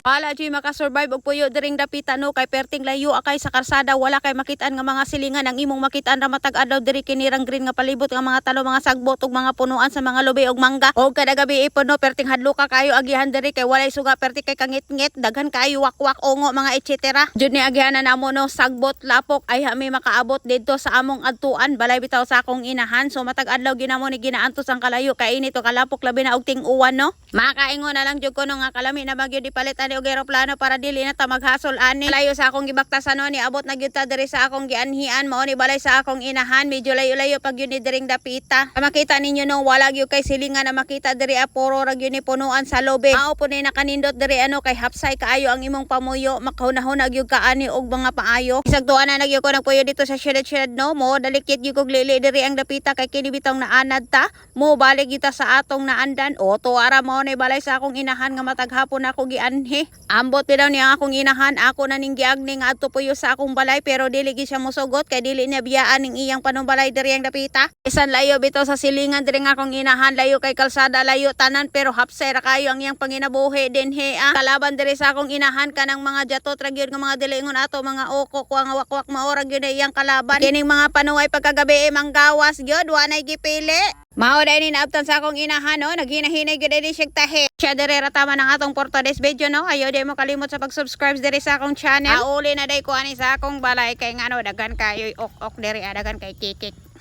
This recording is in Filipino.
Hala Joy makasurvive og puyo diring dapita no kay perting layo akay sa karsada wala kay makitaan nga mga silingan ang imong makitaan ra matag adlaw diri kinirang green nga palibot nga mga talo mga sagbot ug mga punuan sa mga lubi ug mangga og kada gabi ipon no perting hadlo ka kayo agihan diri kay walay suga perti kay kangit-ngit daghan kayo wakwak ongo mga etc. Jud ni agihan na namo no sagbot lapok ay hami makaabot didto sa among adtuan balay bitaw sa akong inahan so matag adlaw ginamo ni ginaantos ang kalayo kay ini to kalapok labi na og ting-uwan no. Makaingon na lang jud ko no nga kalami na bagyo di palit ani og eroplano para dili na ta maghasol ani. Layo sa akong gibaktasan no ni abot na gyud ta diri sa akong gianhian mao ni balay sa akong inahan medyo layo-layo pag yun ni diring dapita. Makita ninyo no wala gyud kay silingan na makita diri aporo ra gyud ni punuan sa lobe. Mao po ni nakanindot diri ano kay hapsay kaayo ang imong pamuyo makahunahuna gyud ka ani og mga paayo. Isag tuan na nagyud ko nagpuyo dito sa syudad no mo dalikit gyud kog lili diri ang dapita kay kini bitong naanad ta mo balik kita sa atong naandan o tuara mo ni balay sa akong inahan nga mataghapon ako gianhi. Ambot bidaw ni ang akong inahan ako na ning giagni nga adto puyo sa akong balay pero dili gyud siya mosugot kay dili niya biyaan ning iyang panumbalay diri ang dapita. Isan layo bitaw sa silingan diri nga akong inahan layo kay kalsada layo tanan pero hapsay ra kayo ang iyang panginabuhi din he kalaban diri sa akong inahan kanang mga jatot ra gyud nga mga dilingon ato mga okok nga wakwak maora gyud na iyang kalaban. Kining mga panuway pagkagabi manggawas gyud wa nay gipili. Mao dai ni naabtan sa akong inahan no naghinahinay gyud diri siya tahe. Siya diri ra tama ng atong for today's video no. Ayo di mo kalimot sa pag-subscribe diri sa akong channel. Auli na dai ko ani sa akong balay kay ngano daghan kayo ok diri dagan kay kikik.